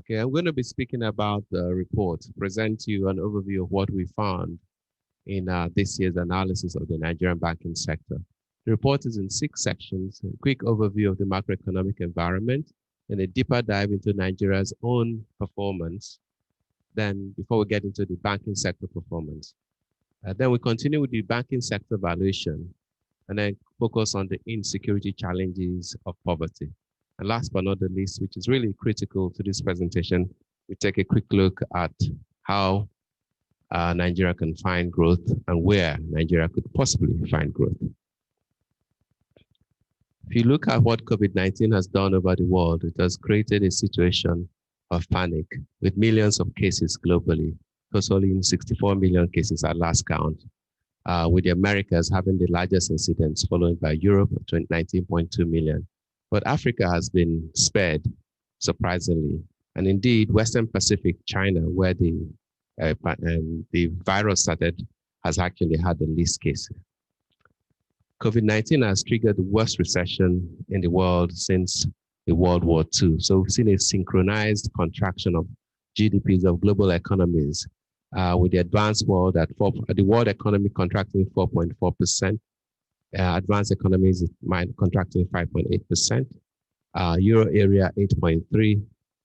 Okay, I'm going to be speaking about the report, present to you an overview of what we found in this year's analysis of the Nigerian banking sector. The report is in 6 sections: a quick overview of the macroeconomic environment, and a deeper dive into Nigeria's own performance, then before we get into the banking sector performance. Then we continue with the banking sector valuation, and then focus on the insecurity challenges of poverty. And last but not the least, which is really critical to this presentation, we take a quick look at how Nigeria can find growth and where Nigeria could possibly find growth. If you look at what COVID-19 has done over the world, it has created a situation of panic with millions of cases globally, totaling 64 million cases at last count, with the Americas having the largest incidence, followed by Europe at 19.2 million. But Africa has been spared, surprisingly. And indeed, Western Pacific, China, where the virus started, has actually had the least cases. COVID-19 has triggered the worst recession in the world since the World War II. So we've seen a synchronized contraction of GDPs of global economies, with the advanced world the world economy contracting 4.4%, advanced economies contracting 5.8%, Euro area 8.3%.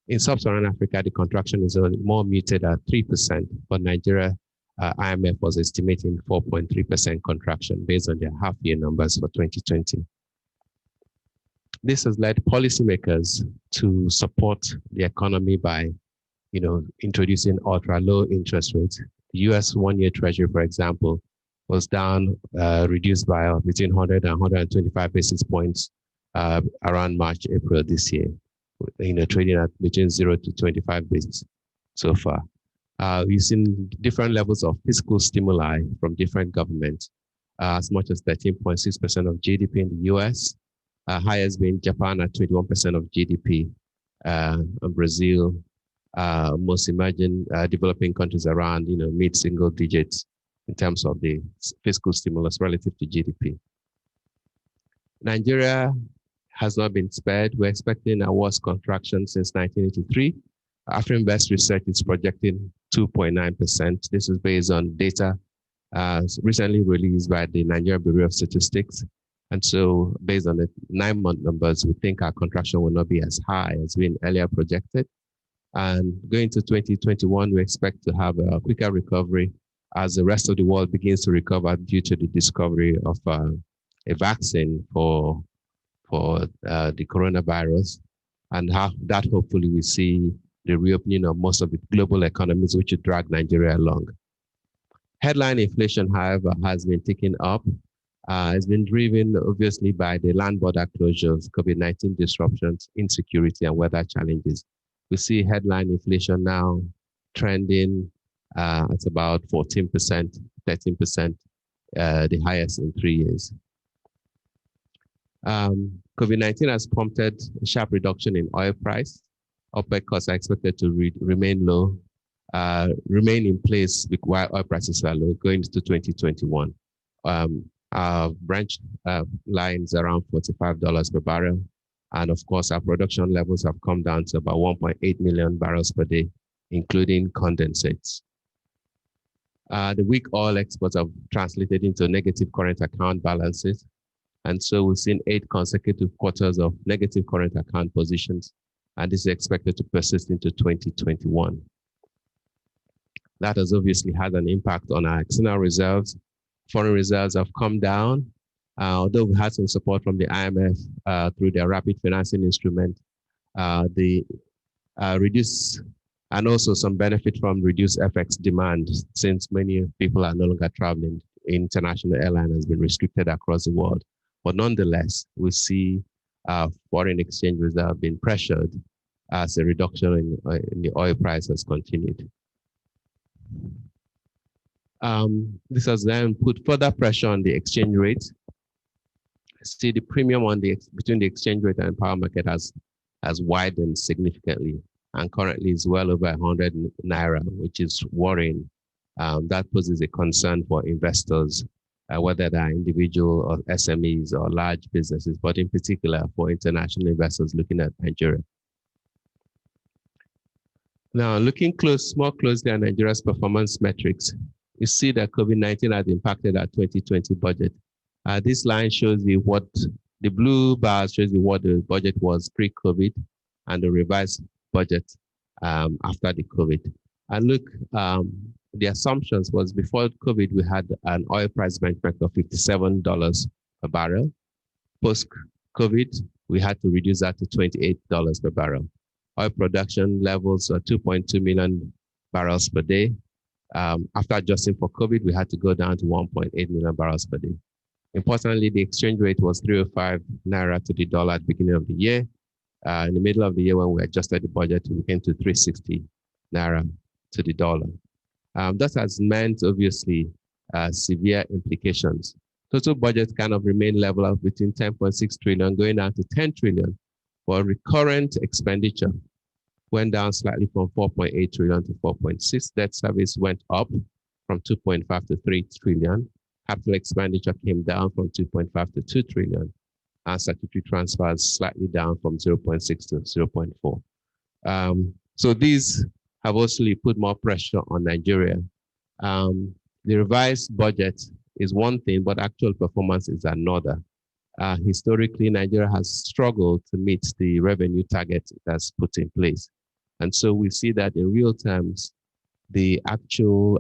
In sub-Saharan Africa, the contraction is more muted at 3%, but Nigeria, IMF was estimating 4.3% contraction based on their half-year numbers for 2020. This has led policymakers to support the economy by, introducing ultra-low interest rates. The U.S. one-year Treasury, for example, was reduced by between 100 and 125 basis points around March, April this year, trading at between 0 to 25 basis so far. We've seen different levels of fiscal stimuli from different governments, as much as 13.6% of GDP in the US, highest being Japan at 21% of GDP, and Brazil, most emerging developing countries around, mid-single digits in terms of the fiscal stimulus relative to GDP. Nigeria has not been spared. We're expecting a worst contraction since 1983. Afrinvest research is projecting 2.9%. This is based on data recently released by the Nigerian Bureau of Statistics. And so based on the 9-month numbers, we think our contraction will not be as high as been earlier projected. And going to 2021, we expect to have a quicker recovery as the rest of the world begins to recover due to the discovery of a vaccine for the coronavirus, and how that hopefully we see the reopening of most of the global economies, which would drag Nigeria along. Headline inflation, however, has been ticking up. It's been driven obviously by the land border closures, COVID-19 disruptions, insecurity, and weather challenges. We see headline inflation now trending at about 14%, 13%, the highest in 3 years. COVID-19 has prompted a sharp reduction in oil price. OPEC costs are expected to remain low, remain in place while oil prices are low going into 2021. Our Brent lines around $45 per barrel. And of course, our production levels have come down to about 1.8 million barrels per day, including condensates. The weak oil exports have translated into negative current account balances. And so we've seen 8 consecutive quarters of negative current account positions, and this is expected to persist into 2021. That has obviously had an impact on our external reserves. Foreign reserves have come down, although we had some support from the IMF through their rapid financing instrument. Reduce and also some benefit from reduced FX demand, since many people are no longer traveling. International airline has been restricted across the world. But nonetheless, we see foreign exchange reserve being pressured as a reduction in the oil price has continued. This has then put further pressure on the exchange rate. See, the premium between the exchange rate and power market has widened significantly, and currently is well over 100 naira, which is worrying. That poses a concern for investors, whether they're individual or SMEs or large businesses, but in particular for international investors looking at Nigeria. Now, looking more closely at Nigeria's performance metrics, you see that COVID-19 has impacted our 2020 budget. This line shows you what the blue bar shows you what the budget was pre-COVID and the revised budget after the COVID. And look, the assumptions was before COVID, we had an oil price benchmark of $57 per barrel. Post-COVID, we had to reduce that to $28 per barrel. Oil production levels are 2.2 million barrels per day. After adjusting for COVID, we had to go down to 1.8 million barrels per day. Importantly, the exchange rate was 305 naira to the dollar at the beginning of the year. In the middle of the year, when we adjusted the budget, we came to 360 naira to the dollar. That has meant, obviously, severe implications. Total budget kind of remained level of between 10.6 trillion, going down to 10 trillion. But recurrent expenditure went down slightly from 4.8 trillion to 4.6. Debt service went up from 2.5 to 3 trillion. Capital expenditure came down from 2.5 to 2 trillion. And statutory transfers slightly down from 0.6 to 0.4. So these have also put more pressure on Nigeria. The revised budget is one thing, but actual performance is another. Historically, Nigeria has struggled to meet the revenue target that's put in place. And so we see that in real terms, the actual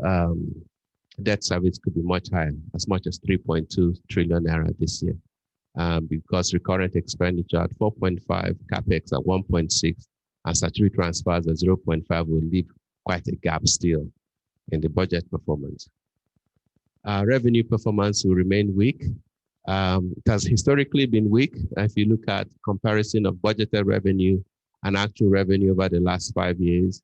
debt service could be much higher, as much as 3.2 trillion naira this year, because recurrent expenditure at 4.5, capex at 1.6, and statutory transfers at 0.5 will leave quite a gap still in the budget performance. Revenue performance will remain weak. It has historically been weak. If you look at comparison of budgeted revenue and actual revenue over the last 5 years,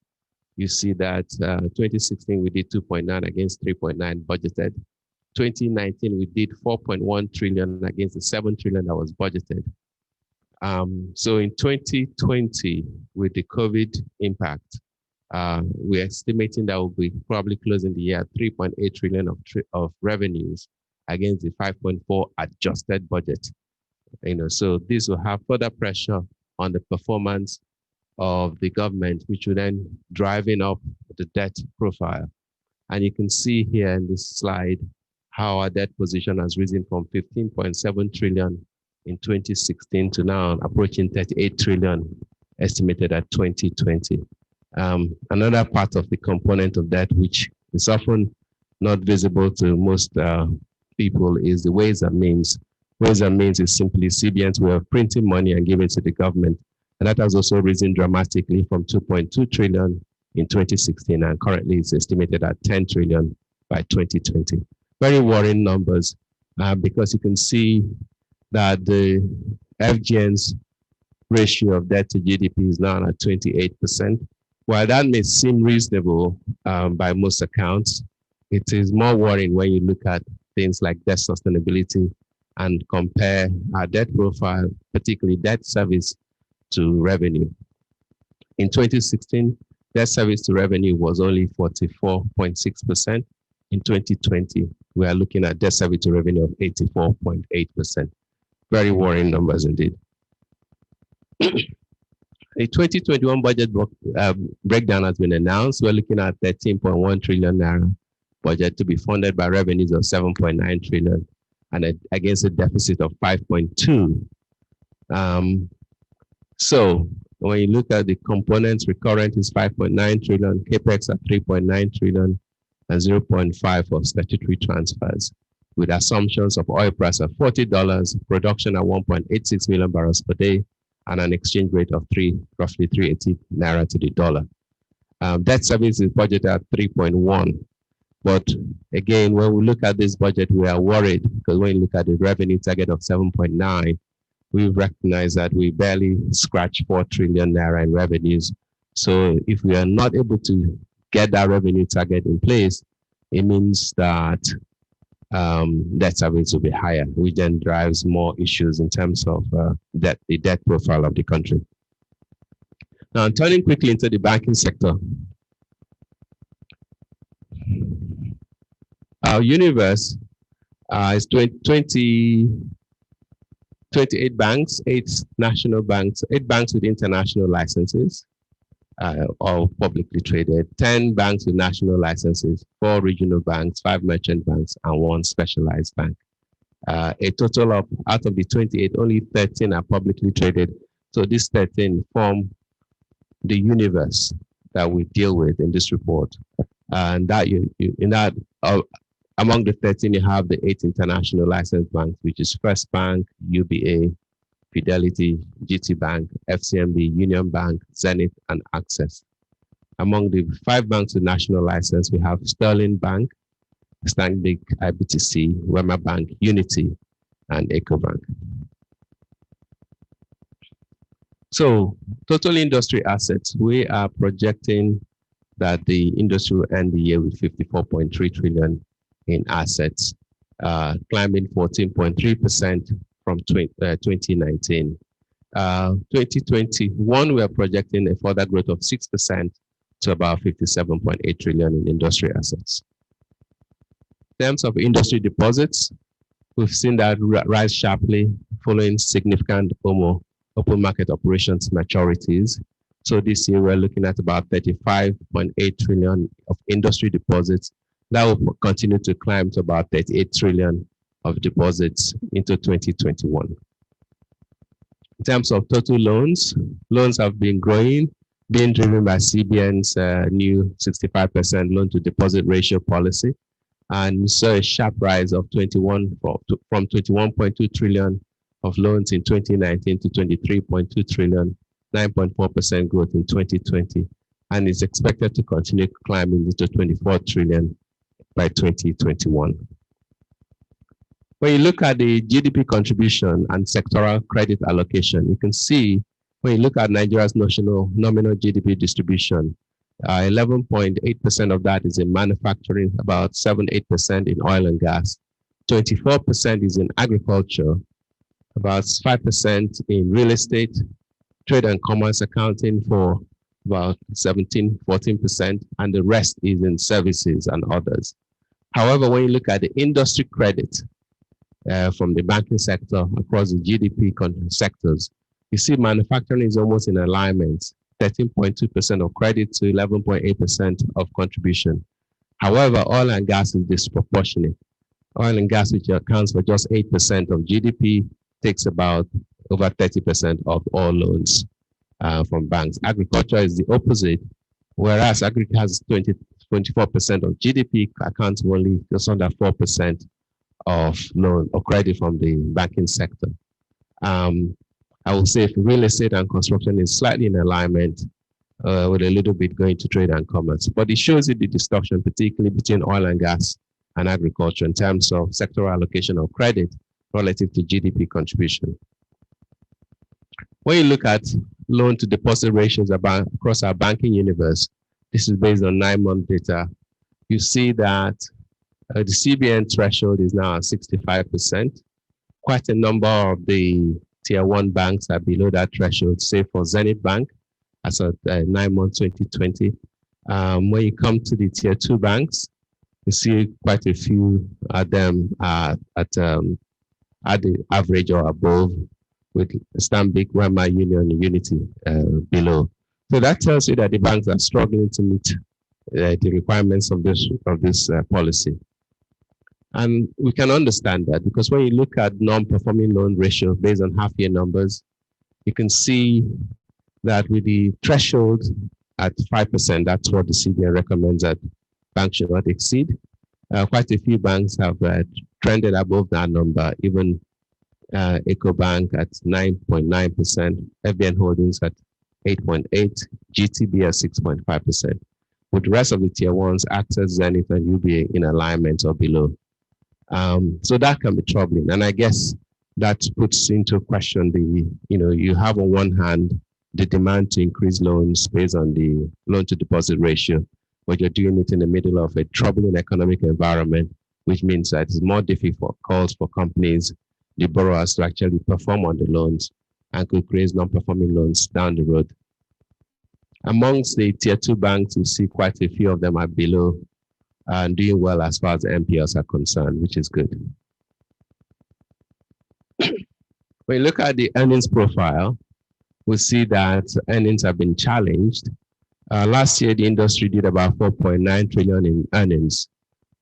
you see that 2016 we did 2.9 against 3.9 budgeted. 2019 we did 4.1 trillion against the 7 trillion that was budgeted. So in 2020, with the COVID impact, we're estimating that we'll be probably closing the year at 3.8 trillion of revenues against the 5.4 adjusted budget. So this will have further pressure on the performance of the government, which will then driving up the debt profile. And you can see here in this slide how our debt position has risen from 15.7 trillion in 2016 to now approaching 38 trillion estimated at 2020. Another part of the component of that, which is often not visible to most people, is the ways and means. Ways and means is simply CBN's way of printing money and giving it to the government. And that has also risen dramatically from 2.2 trillion in 2016, and currently it's estimated at 10 trillion by 2020. Very worrying numbers, because you can see that the FGN's ratio of debt to GDP is now at 28%. While that may seem reasonable by most accounts, it is more worrying when you look at things like debt sustainability and compare our debt profile, particularly debt service to revenue. In 2016, debt service to revenue was only 44.6%. In 2020, we are looking at debt service to revenue of 84.8%. Very worrying numbers indeed. A 2021 budget breakdown has been announced. We're looking at 13.1 trillion naira budget to be funded by revenues of 7.9 trillion and against a deficit of 5.2. So when you look at the components, recurrent is 5.9 trillion, capex at 3.9 trillion, and 0.5 for statutory transfers, with assumptions of oil price at $40, production at 1.86 million barrels per day, and an exchange rate of roughly 380 naira to the dollar. Debt service is budgeted at 3.1. But again, when we look at this budget, we are worried because when you look at the revenue target of 7.9, we recognize that we barely scratch 4 trillion naira in revenues. So if we are not able to get that revenue target in place, it means that debt service will be higher, which then drives more issues in terms of the debt profile of the country. Now, turning quickly into the banking sector. Our universe is 28 banks, 8 national banks, 8 banks with international licenses, all publicly traded, 10 banks with national licenses, 4 regional banks, 5 merchant banks, and 1 specialized bank. A total of, out of the 28, only 13 are publicly traded. So these 13 form the universe that we deal with in this report. And that among the 13, you have the 8 international licensed banks, which is First Bank, UBA, Fidelity, GT Bank, FCMB, Union Bank, Zenith, and Access. Among the 5 banks with national license, we have Sterling Bank, Stanbic IBTC, Wema Bank, Unity, and EcoBank. So, total industry assets, we are projecting that the industry will end the year with 54.3 trillion in assets, climbing 14.3% from 2019. 2021, we are projecting a further growth of 6% to about 57.8 trillion in industry assets. In terms of industry deposits, we've seen that rise sharply following significant open market operations maturities. So this year we're looking at about 35.8 trillion of industry deposits. That will continue to climb to about 38 trillion of deposits into 2021. In terms of total loans, loans have been growing, being driven by CBN's new 65% loan to deposit ratio policy. And we saw a sharp rise of from 21.2 trillion of loans in 2019 to 23.2 trillion, 9.4% growth in 2020, and is expected to continue climbing into 24 trillion by 2021. When you look at the GDP contribution and sectoral credit allocation, you can see when you look at Nigeria's nominal GDP distribution, 11.8% of that is in manufacturing, about 7-8% in oil and gas, 24% is in agriculture, about 5% in real estate, trade and commerce accounting for about 14%, and the rest is in services and others. However, when you look at the industry credit from the banking sector across the GDP sectors, you see manufacturing is almost in alignment, 13.2% of credit to 11.8% of contribution. However, oil and gas is disproportionate. Oil and gas, which accounts for just 8% of GDP, takes about over 30% of all loans from banks. Agriculture is the opposite, whereas agriculture has 24% of GDP, accounts for only just under 4% of loan or credit from the banking sector. I will say real estate and construction is slightly in alignment with a little bit going to trade and commerce, but it shows you the distortion, particularly between oil and gas and agriculture in terms of sectoral allocation of credit relative to GDP contribution. When you look at loan to deposit ratios across our banking universe, this is based on 9-month data, you see that the CBN threshold is now at 65%. Quite a number of the Tier 1 banks are below that threshold, say for Zenith Bank, as of 9 months 2020. When you come to the Tier 2 banks, you see quite a few of them at the average or above, with Stanbic, Wema, Union, and Unity below. So that tells you that the banks are struggling to meet the requirements of this policy. And we can understand that because when you look at non-performing loan ratio based on half-year numbers, you can see that with the threshold at 5%, that's what the CBN recommends that banks should not exceed. Quite a few banks have trended above that number, even EcoBank at 9.9%, FBN Holdings at 8.8%, GTB at 6.5%. With the rest of the Tier 1s, Access, Zenith, and UBA in alignment or below. So that can be troubling. And I guess that puts into question you have on one hand, the demand to increase loans based on the loan to deposit ratio, but you're doing it in the middle of a troubling economic environment, which means that it's more difficult calls for companies, the borrowers, to actually perform on the loans and could create non-performing loans down the road. Amongst the Tier 2 banks, we see quite a few of them are below and doing well as far as NPLs are concerned, which is good. When you look at the earnings profile, we see that earnings have been challenged Last year, the industry did about 4.9 trillion in earnings,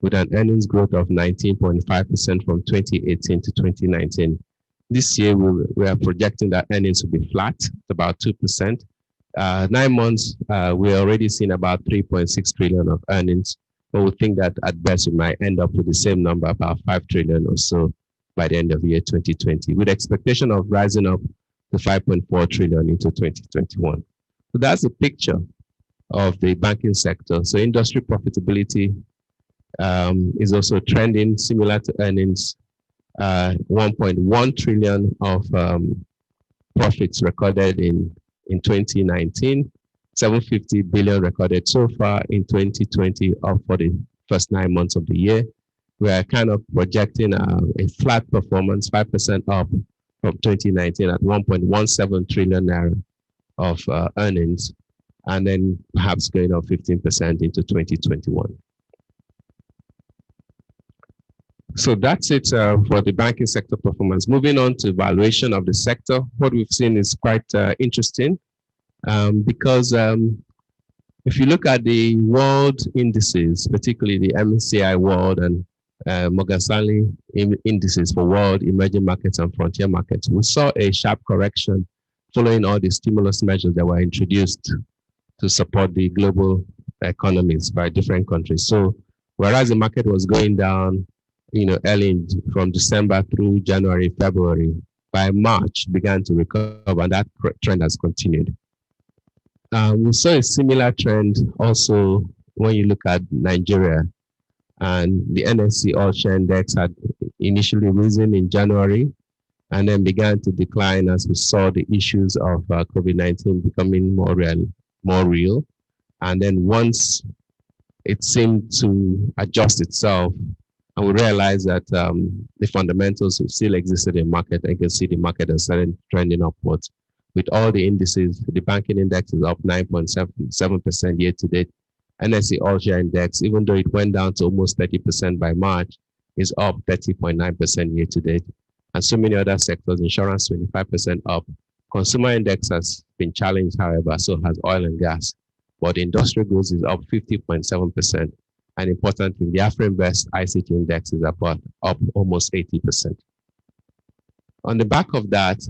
with an earnings growth of 19.5% from 2018 to 2019. This year, we are projecting that earnings will be flat, about 2%. 9 months, we're already seeing about 3.6 trillion of earnings, but we think that at best we might end up with the same number, about 5 trillion or so by the end of the year 2020, with expectation of rising up to 5.4 trillion into 2021. So that's the picture of the banking sector. So industry profitability is also trending similar to earnings. 1.1 trillion of profits recorded in 2019, 750 billion recorded so far in 2020, up for the first 9 months of the year. We are kind of projecting a flat performance, 5% up from 2019 at 1.17 trillion naira of earnings, and then perhaps going up 15% into 2021. So that's it for the banking sector performance. Moving on to valuation of the sector, what we've seen is quite interesting because if you look at the world indices, particularly the MSCI World and Morgan Stanley indices for world emerging markets and frontier markets, we saw a sharp correction following all the stimulus measures that were introduced to support the global economies by different countries. So whereas the market was going down, early from December through January, February, by March began to recover, and that trend has continued. We saw a similar trend also when you look at Nigeria, and the NSE All-Share Index had initially risen in January and then began to decline as we saw the issues of COVID-19 becoming more real. And then once it seemed to adjust itself, and we realized that the fundamentals still existed in the market. I can see the market has started trending upwards. With all the indices, the banking index is up 9.7% year to date. NSE All-Share Index, even though it went down to almost 30% by March, is up 30.9% year to date. And so many other sectors, insurance 25% up. Consumer index has been challenged, however, so has oil and gas. But the industrial goods is up 50.7%. And importantly, the Afrinvest ICT index is up almost 80%. On the back of that,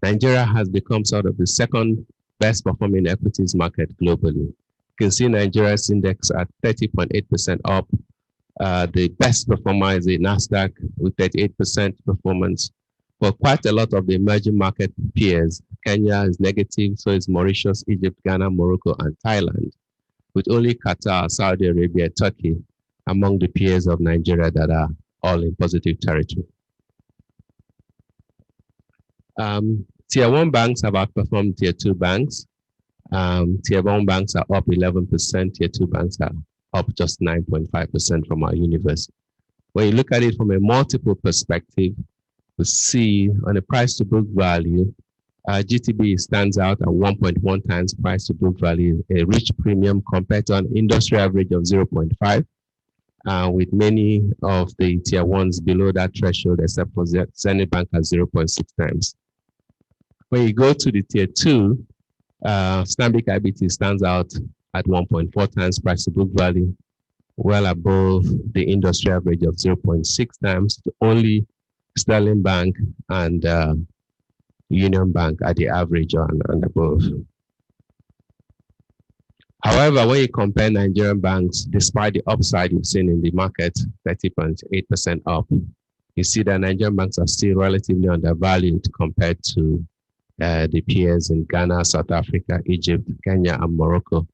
Nigeria has become sort of the second best performing equities market globally. You can see Nigeria's index at 30.8% up. The best performer is the NASDAQ with 38% performance. For quite a lot of the emerging market peers, Kenya is negative, so is Mauritius, Egypt, Ghana, Morocco, and Thailand, with only Qatar, Saudi Arabia, Turkey among the peers of Nigeria that are all in positive territory. Tier 1 banks have outperformed Tier 2 banks. Tier 1 banks are up 11%, Tier 2 banks are up just 9.5% from our universe. When you look at it from a multiple perspective, we see on a price to book value, GTB stands out at 1.1 times price to book value, a rich premium compared to an industry average of 0.5, with many of the tier 1s below that threshold, except for Zenith Bank at 0.6 times. When you go to the tier 2, Stanbic IBT stands out at 1.4 times price to book value, well above the industry average of 0.6 times. Only Sterling Bank and Union Bank at the average and above. However, when you compare Nigerian banks, despite the upside you've seen in the market, 30.8% up, you see that Nigerian banks are still relatively undervalued compared to the peers in Ghana, South Africa, Egypt, Kenya, and Morocco.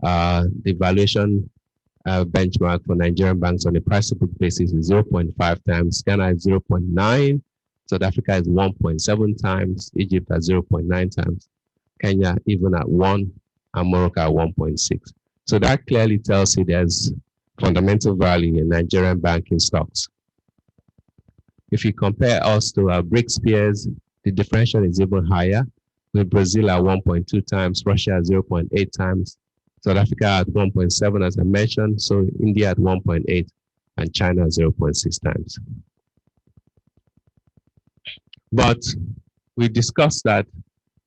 The valuation benchmark for Nigerian banks on a price-to-book basis is 0.5 times, Ghana is 0.9, South Africa is 1.7 times, Egypt at 0.9 times, Kenya even at 1, and Morocco at 1.6. So that clearly tells you there's fundamental value in Nigerian banking stocks. If you compare us to our BRICS peers, the differential is even higher, with Brazil at 1.2 times, Russia at 0.8 times, South Africa at 1.7, as I mentioned, so India at 1.8, and China at 0.6 times. But we discussed that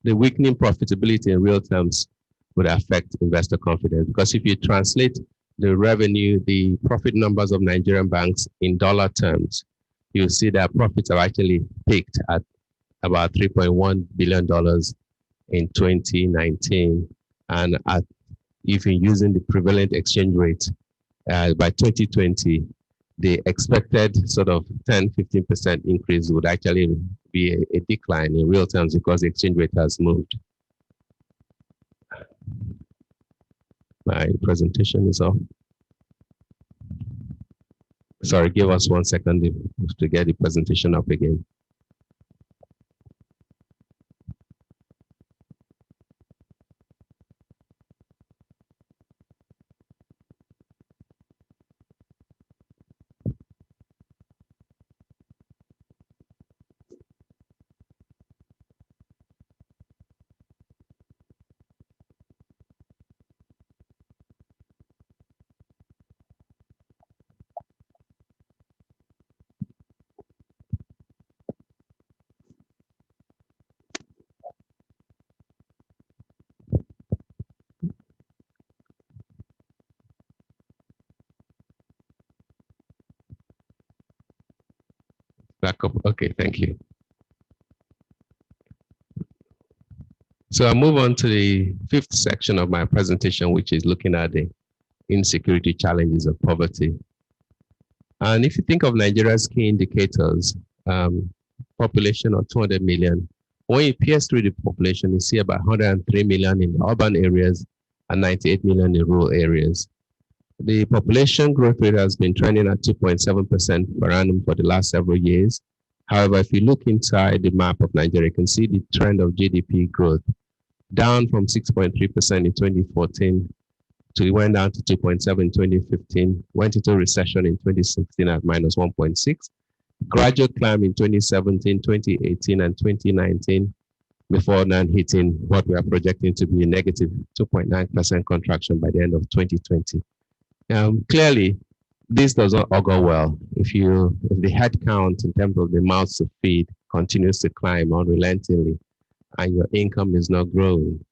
the weakening profitability in real terms would affect investor confidence. Because if you translate the revenue, the profit numbers of Nigerian banks in dollar terms, you'll see that profits have actually peaked at about $3.1 billion in 2019. And if you're using the prevalent exchange rate, by 2020, the expected sort of 10-15% increase would actually be a decline in real terms because the exchange rate has moved. My presentation is off. Sorry, give us 1 second to get the presentation up again. Back up. Okay, thank you. So I'll move on to the 5th section of my presentation, which is looking at the insecurity challenges of poverty. And if you think of Nigeria's key indicators, population of 200 million, when you pierce through the population, you see about 103 million in urban areas and 98 million in rural areas. The population growth rate has been trending at 2.7% per annum for the last several years. However, if you look inside the map of Nigeria, you can see the trend of GDP growth down from 6.3% in 2014 to it went down to 2.7 in 2015, went into recession in 2016 at minus 1.6, gradual climb in 2017, 2018, and 2019 before now hitting what we are projecting to be a negative 2.9% contraction by the end of 2020. Clearly, this does not augur well. If the head count in terms of the mouths to feed continues to climb unrelentingly and your income is not growing,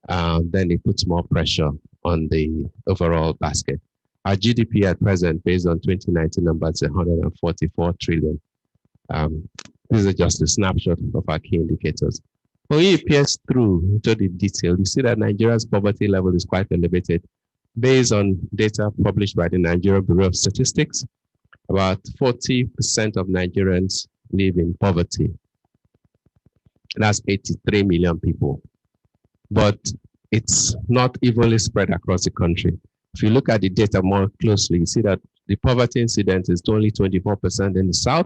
then it puts more pressure on the overall basket. Our GDP at present, based on 2019 numbers, is 144 trillion. This is just a snapshot of our key indicators. When you pierce through into the detail, you see that Nigeria's poverty level is quite elevated. Based on data published by the Nigerian Bureau of Statistics, about 40% of Nigerians live in poverty. That's 83 million people. But it's not evenly spread across the country. If you look at the data more closely, you see that the poverty incidence is only 24% in the south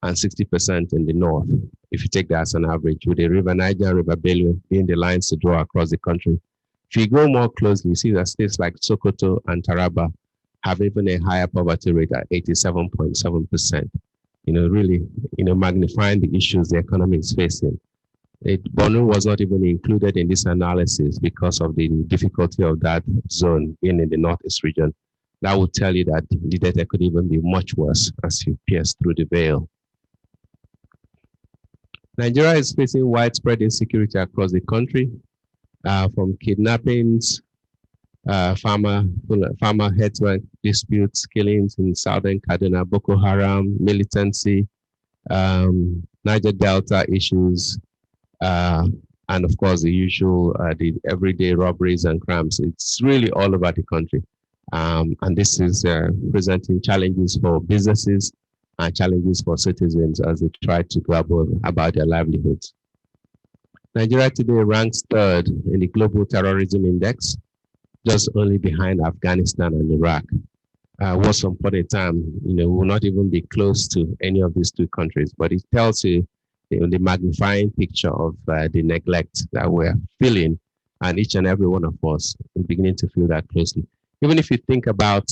and 60% in the north, if you take that as an average, with the River Niger and River Benue being the lines to draw across the country. If you go more closely, you see that states like Sokoto and Taraba have even a higher poverty rate at 87.7%. Really, magnifying the issues the economy is facing. Borno was not even included in this analysis because of the difficulty of that zone being in the northeast region. That would tell you that the data could even be much worse as you pierce through the veil. Nigeria is facing widespread insecurity across the country, from kidnappings, farmer herdsman disputes, killings in southern Kaduna, Boko Haram, militancy, Niger Delta issues, and of course the usual, the everyday robberies and crimes. It's really all over the country. And this is presenting challenges for businesses and challenges for citizens as they try to grapple about their livelihoods. Nigeria today ranks 3rd in the Global Terrorism Index, just only behind Afghanistan and Iraq. Once upon a time, we will not even be close to any of these two countries, but it tells you, the magnifying picture of the neglect that we're feeling, and each and every one of us is beginning to feel that closely. Even if you think about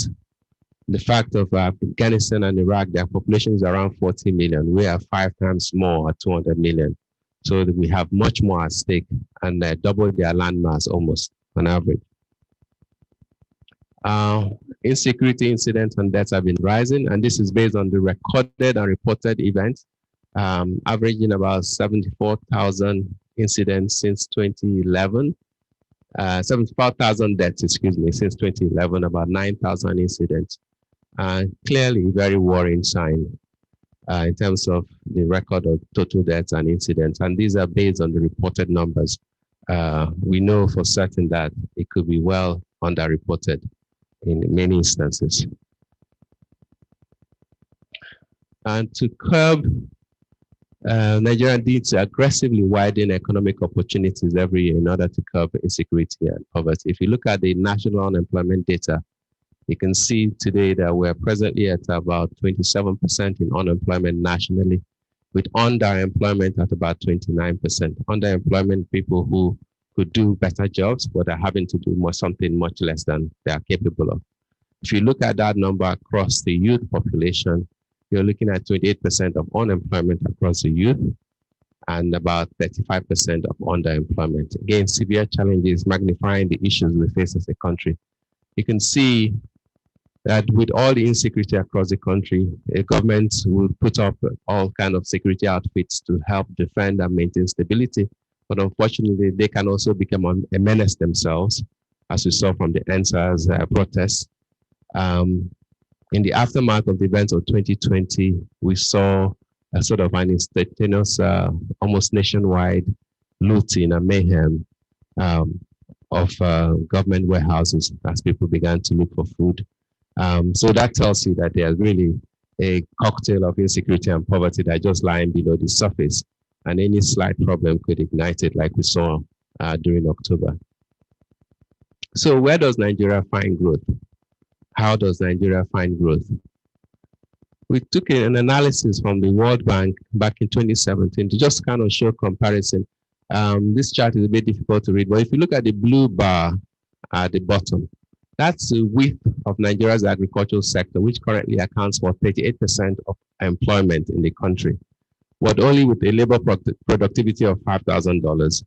the fact of Afghanistan and Iraq, their population is around 40 million. We are 5 times more at 200 million. So that we have much more at stake and double their landmass almost on average. Insecurity incidents and deaths have been rising, and this is based on the recorded and reported events, averaging about 74,000 incidents since 2011. 75,000 deaths, excuse me, since 2011, about 9,000 incidents. Clearly, very worrying sign in terms of the record of total deaths and incidents. And these are based on the reported numbers. We know for certain that it could be well underreported in many instances. And to curb Nigeria needs to aggressively widen economic opportunities every year in order to curb insecurity and poverty. If you look at the national unemployment data, you can see today that we're presently at about 27% in unemployment nationally, with underemployment at about 29%. Underemployment, people who could do better jobs, but are having to do something much less than they are capable of. If you look at that number across the youth population, you're looking at 28% of unemployment across the youth and about 35% of underemployment. Again, severe challenges magnifying the issues we face as a country. You can see that with all the insecurity across the country, governments will put up all kinds of security outfits to help defend and maintain stability. But unfortunately, they can also become a menace themselves, as we saw from the NSAS protests. In the aftermath of the events of 2020, we saw a sort of an instantaneous, almost nationwide looting and mayhem of government warehouses as people began to look for food. So that tells you that there's really a cocktail of insecurity and poverty that just lying below the surface, and any slight problem could ignite it, like we saw during October. So where does Nigeria find growth? How does Nigeria find growth? We took an analysis from the World Bank back in 2017 to just kind of show comparison. This chart is a bit difficult to read, but if you look at the blue bar at the bottom, that's the width of Nigeria's agricultural sector, which currently accounts for 38% of employment in the country, but only with a labor productivity of $5,000.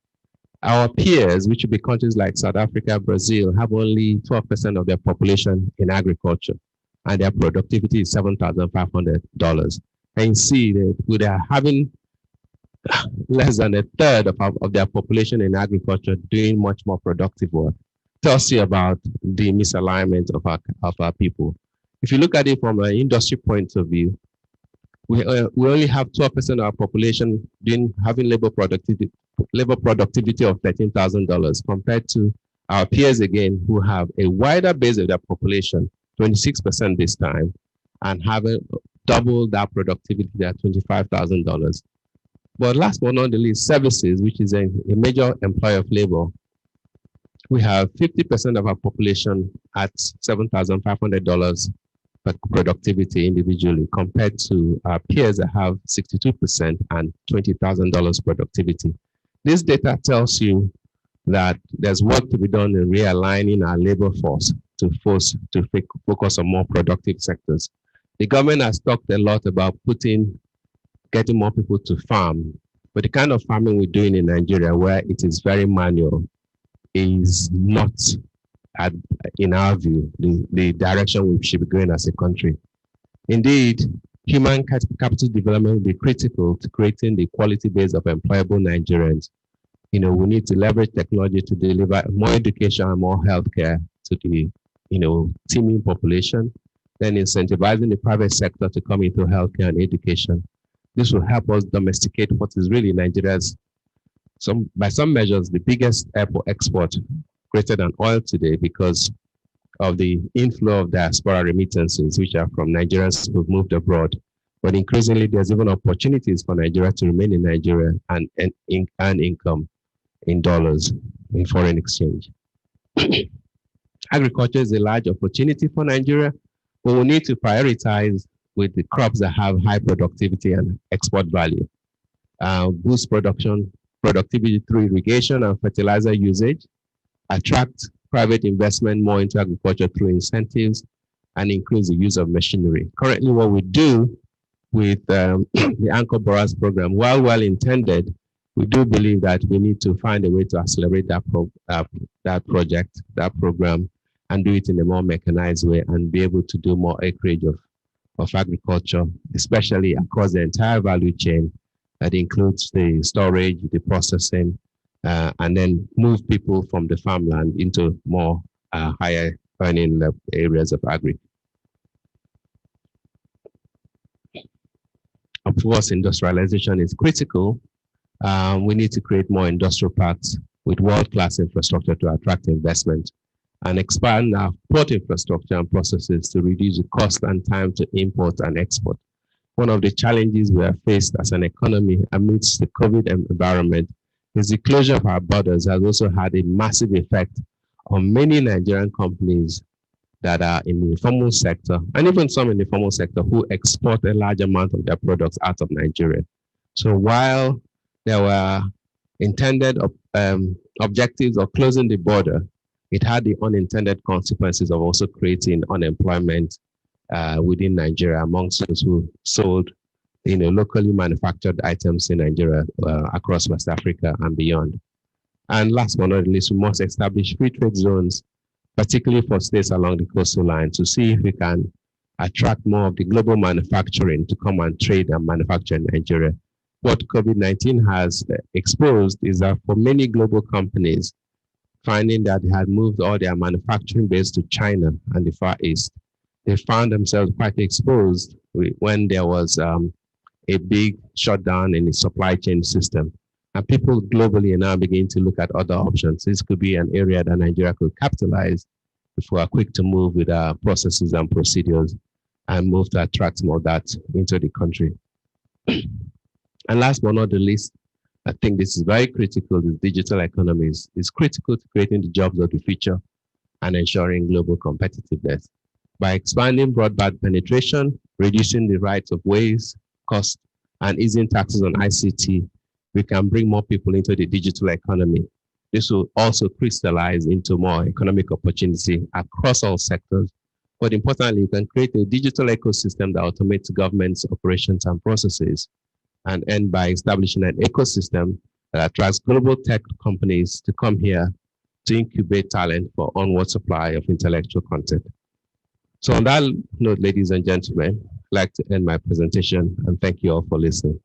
Our peers, which would be countries like South Africa, Brazil, have only 12% of their population in agriculture, and their productivity is $7,500. And you see that they are having less than a third of their population in agriculture doing much more productive work. Tells you about the misalignment of our people. If you look at it from an industry point of view, we only have 12% of our population having labor productivity of $13,000 compared to our peers again who have a wider base of their population, 26% this time, and having double that productivity at $25,000. But last but not the least, services, which is a major employer of labor, we have 50% of our population at $7,500 per productivity individually, compared to our peers that have 62% and $20,000 productivity. This data tells you that there's work to be done in realigning our labor force to focus on more productive sectors. The government has talked a lot about getting more people to farm, but the kind of farming we're doing in Nigeria, where it is very manual, is not, in our view, the direction we should be going as a country. Indeed, human capital development will be critical to creating the quality base of employable Nigerians. We need to leverage technology to deliver more education and more healthcare to the, teeming population, then incentivizing the private sector to come into healthcare and education. This will help us domesticate what is really Nigeria's, by some measures, the biggest export greater than oil today, because of the inflow of diaspora remittances, which are from Nigerians who've moved abroad. But increasingly, there's even opportunities for Nigeria to remain in Nigeria and earn income in dollars, in foreign exchange. Agriculture is a large opportunity for Nigeria, but we need to prioritize with the crops that have high productivity and export value. Boost productivity through irrigation and fertilizer usage, attract private investment more into agriculture through incentives, and increase the use of machinery. Currently, what we do with the Anchor Borrowers program, while well intended, we do believe that we need to find a way to accelerate that program, and do it in a more mechanized way and be able to do more acreage of agriculture, especially across the entire value chain. That includes the storage, the processing, and then move people from the farmland into more higher earning areas of agri. Of course, industrialization is critical. We need to create more industrial parks with world-class infrastructure to attract investment and expand our port infrastructure and processes to reduce the cost and time to import and export. One of the challenges we have faced as an economy amidst the COVID environment is the closure of our borders has also had a massive effect on many Nigerian companies that are in the informal sector, and even some in the formal sector who export a large amount of their products out of Nigeria. So while there were intended objectives of closing the border, it had the unintended consequences of also creating unemployment within Nigeria amongst those who sold locally manufactured items in Nigeria across West Africa and beyond. And last but not least, we must establish free trade zones, particularly for states along the coastal line, to see if we can attract more of the global manufacturing to come and trade and manufacture in Nigeria. What COVID-19 has exposed is that for many global companies, finding that they had moved all their manufacturing base to China and the Far East, they found themselves quite exposed when there was a big shutdown in the supply chain system. And people globally are now beginning to look at other options. This could be an area that Nigeria could capitalize if we are quick to move with our processes and procedures and move to attract more of that into the country. And last but not the least, I think this is very critical. The digital economy is critical to creating the jobs of the future and ensuring global competitiveness. By expanding broadband penetration, reducing the rights of ways, cost, and easing taxes on ICT, we can bring more people into the digital economy. This will also crystallize into more economic opportunity across all sectors. But importantly, you can create a digital ecosystem that automates government's operations and processes, and end by establishing an ecosystem that attracts global tech companies to come here to incubate talent for onward supply of intellectual content. So on that note, ladies and gentlemen, I'd like to end my presentation and thank you all for listening.